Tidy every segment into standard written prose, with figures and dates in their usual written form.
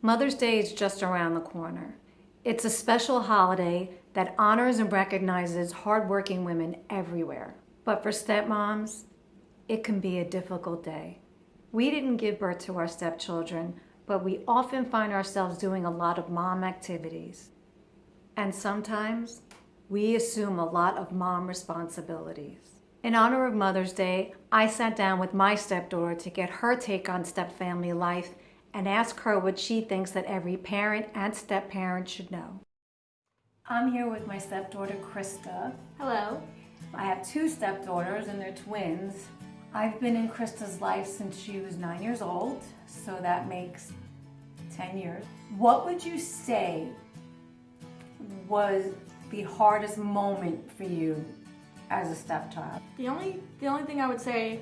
Mother's Day is just around the corner. It's a special holiday that honors and recognizes hardworking women everywhere. But for stepmoms, it can be a difficult day. We didn't give birth to our stepchildren, but we often find ourselves doing a lot of mom activities. And sometimes we assume a lot of mom responsibilities. In honor of Mother's Day, I sat down with my stepdaughter to get her take on step-family life and ask her what she thinks that every parent and step-parent should know. I'm here with my stepdaughter, Krista. Hello. I have two stepdaughters and they're twins. I've been in Krista's life since she was 9 years old, so that makes 10 years. What would you say was the hardest moment for you as a stepchild? The only thing I would say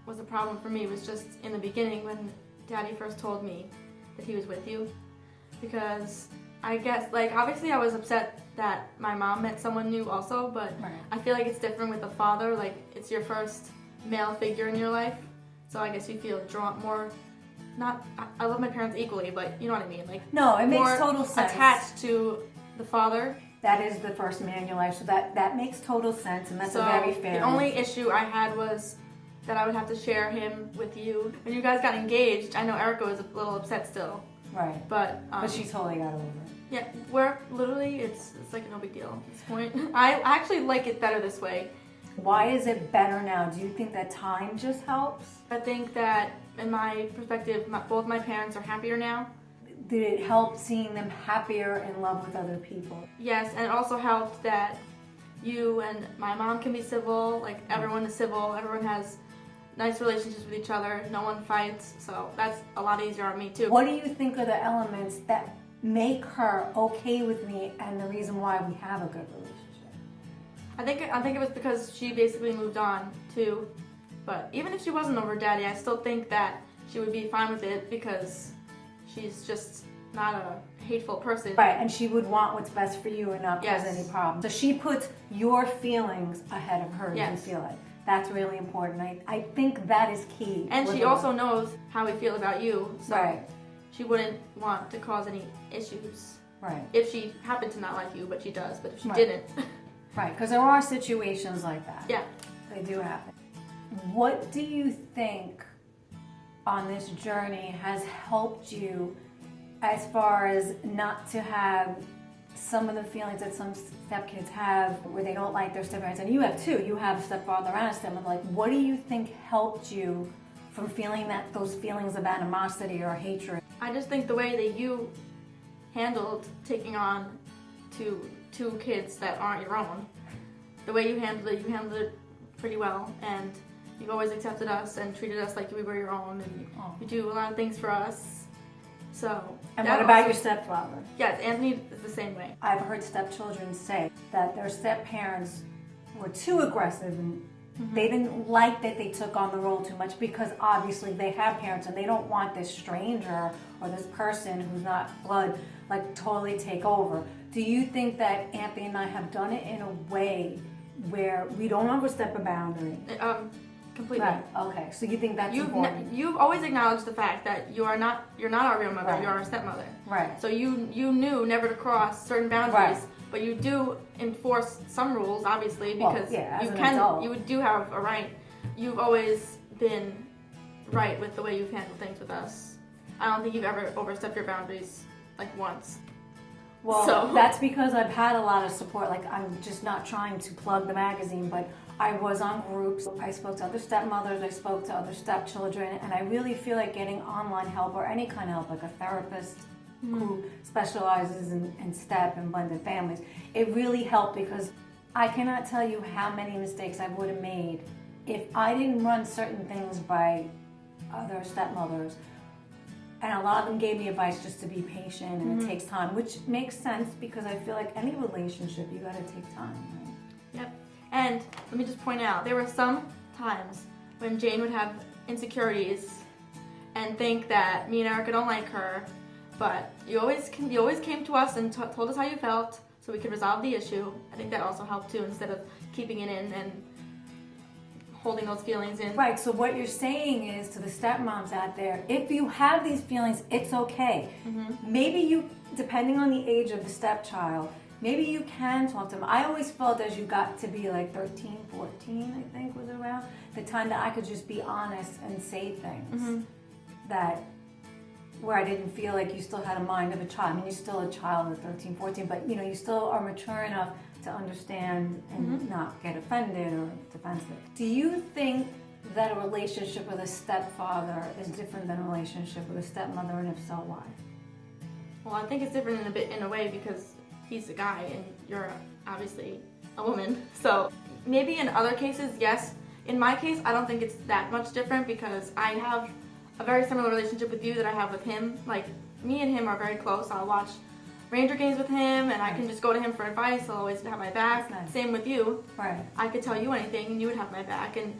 was a problem for me was just in the beginning when Daddy first told me that he was with you, because I guess, like, obviously I was upset that my mom met someone new also, but Right. I feel like it's different with a father. Like, it's your first male figure in your life, so I guess you feel drawn more. I love my parents equally, but you know what I mean. Like, No, it makes more total sense. attached to the father. That is the first man in your life, so that makes total sense, and that's a very fair. The only issue I had was that I would have to share him with you. When you guys got engaged, I know Erica was a little upset still. Right. But she totally got over it. Yeah, we're literally, it's like no big deal at this point. I actually like it better this way. Why is it better now? Do you think that time just helps? I think that, in my perspective, both my parents are happier now. Did it help seeing them happier in love with other people? Yes, and it also helped that you and my mom can be civil, like everyone is civil, everyone has nice relationships with each other, no one fights, so that's a lot easier on me too. What do you think are the elements that make her okay with me and the reason why we have a good relationship? I think it was because she basically moved on too, but even if she wasn't over Daddy, I still think that she would be fine with it because she's just not a hateful person. Right, and she would want what's best for you and not cause Yes. any problems. So she puts your feelings ahead of hers, Yes. you feel it. That's really important. I think that is key. And with she her. also knows how we feel about you, so Right. she wouldn't want to cause any issues. Right. If she happened to not like you, but she does, but if she Right. didn't. Right, because there are situations like that. Yeah. They do happen. What do you think on this journey has helped you as far as not to have some of the feelings that some stepkids have where they don't like their stepparents? And you have two. You have a stepfather and a stepmother. Like, what do you think helped you from feeling those feelings of animosity or hatred? I just think the way that you handled taking on two kids that aren't your own, the way you handled it pretty well, and you've always accepted us and treated us like we were your own, and you do a lot of things for us. So. And what about your stepfather? Yes, Anthony is the same way. I've heard stepchildren say that their step-parents were too aggressive and they didn't like that they took on the role too much because obviously they have parents and they don't want this stranger or this person who's not blood like totally take over. Do you think that Anthony and I have done it in a way where we don't overstep a boundary? Completely. Right. Okay. So you think that's important? You've always acknowledged the fact that you're not our real mother. Right. You're our stepmother. Right. So you knew never to cross certain boundaries, Right. but you do enforce some rules, obviously, Well, because yeah, as you an can. adult. You do have a right. You've always been right with the way you've handled things with us. I don't think you've ever overstepped your boundaries like once. Well, So. that's because I've had a lot of support. Like, I'm just not trying to plug the magazine, but I was on groups. I spoke to other stepmothers, I spoke to other stepchildren, and I really feel like getting online help or any kind of help, like a therapist who specializes in step and blended families, it really helped because I cannot tell you how many mistakes I would have made if I didn't run certain things by other stepmothers. And a lot of them gave me advice just to be patient and it takes time, which makes sense because I feel like any relationship, you gotta take time, right? Yep. And let me just point out, there were some times when Jayne would have insecurities and think that me and Erica don't like her, but you always came to us and told us how you felt so we could resolve the issue. I think that also helped too, instead of keeping it in and holding those feelings in. Right, so what you're saying is to the stepmoms out there, if you have these feelings, it's okay. Maybe you, depending on the age of the stepchild, maybe you can talk to them. I always felt as you got to be like 13, 14, I think was around, the time that I could just be honest and say things that, where I didn't feel like you still had a mind of a child. I mean, you're still a child at 13, 14, but you know, you still are mature enough to understand and not get offended or defensive. Do you think that a relationship with a stepfather is different than a relationship with a stepmother, and if so, why? Well, I think it's different in a way because he's a guy and you're obviously a woman. So maybe in other cases, yes. In my case, I don't think it's that much different because I have a very similar relationship with you that I have with him. Like, me and him are very close. I'll watch Ranger games with him and I can just go to him for advice. He'll always have my back. Nice. Same with you. Right. I could tell you anything and you would have my back. And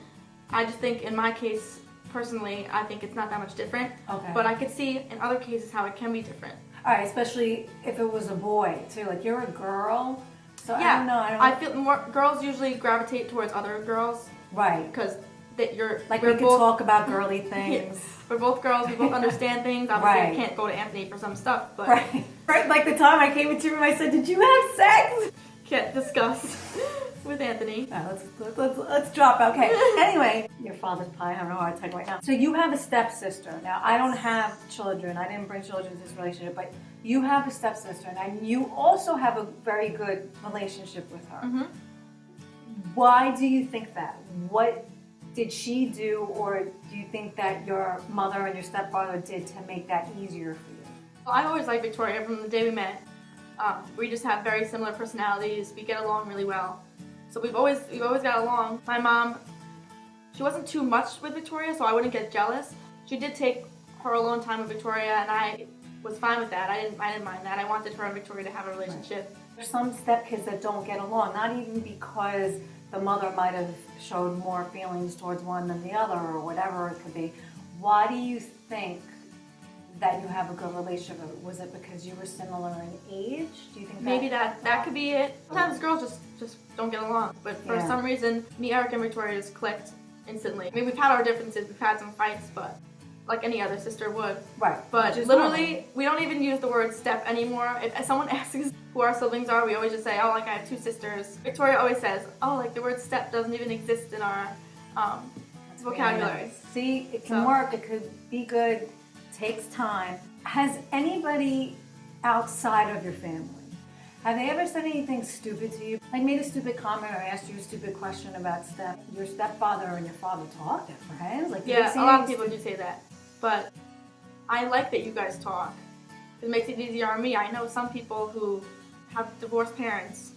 I just think in my case, personally, I think it's not that much different. Okay. But I could see in other cases how it can be different. All right, especially if it was a boy too. Like, you're a girl, so Yeah, I don't know. I feel more girls usually gravitate towards other girls Right. because that you're Like, we're we could both, talk about girly things. We're both girls. We both understand things. Obviously, Right. I can't go to Anthony for some stuff, but Right. Right. Like the time I came into your room, I said, "Did you have sex?" can't discuss with Anthony. All right, let's drop. Okay. Anyway, your father's probably having a hard time right now. So you have a stepsister. Now, I don't have children. I didn't bring children to this relationship, but you have a stepsister, and you also have a very good relationship with her. Why do you think that? What did she do, or do you think that your mother and your stepfather did to make that easier for you? Well, I always liked Victoria from the day we met. We just have very similar personalities. We get along really well. So we've always got along. My mom, she wasn't too much with Victoria, so I wouldn't get jealous. She did take her alone time with Victoria, and I was fine with that. I didn't mind that. I wanted her and Victoria to have a relationship. There's some stepkids that don't get along, not even because the mother might have showed more feelings towards one than the other or whatever it could be. Why do you think that you have a good relationship? Was it because you were similar in age? Do you think Maybe that could be it. Sometimes girls just don't get along, but for some reason, me, Eric, and Victoria just clicked instantly. I mean, we've had our differences, we've had some fights, but like any other sister would. Right. But literally, we don't even use the word step anymore. If someone asks who our siblings are, we always just say, oh, like I have two sisters. Victoria always says, oh, like the word step doesn't even exist in our vocabulary. See, it can work, it could be good, takes time. Has anybody outside of your family, have they ever said anything stupid to you? Like made a stupid comment or asked you a stupid question about your stepfather and your father talk? They're friends? Like, yeah, a lot of people do say that. But I like that you guys talk. It makes it easier on me. I know some people who have divorced parents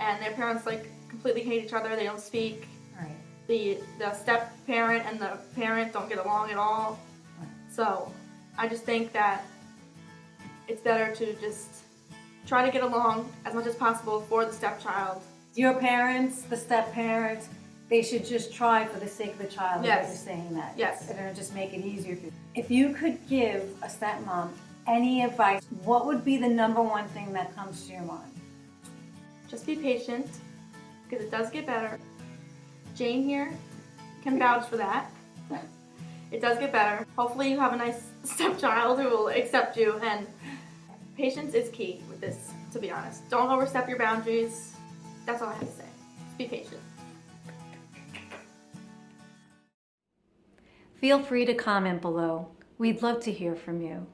and their parents like completely hate each other. They don't speak. Right. The step parent and the parent don't get along at all. Right. So I just think that it's better to just try to get along as much as possible for the stepchild. Your parents, the step parents, they should just try for the sake of the child. Yes. You're saying that. Yes. They're going to just make it easier for you. If you could give a stepmom any advice, what would be the number one thing that comes to your mind? Just be patient, because it does get better. Jayne here can vouch for that. It does get better. Hopefully you have a nice stepchild who will accept you, and patience is key with this, to be honest. Don't overstep your boundaries. That's all I have to say. Just be patient. Feel free to comment below. We'd love to hear from you.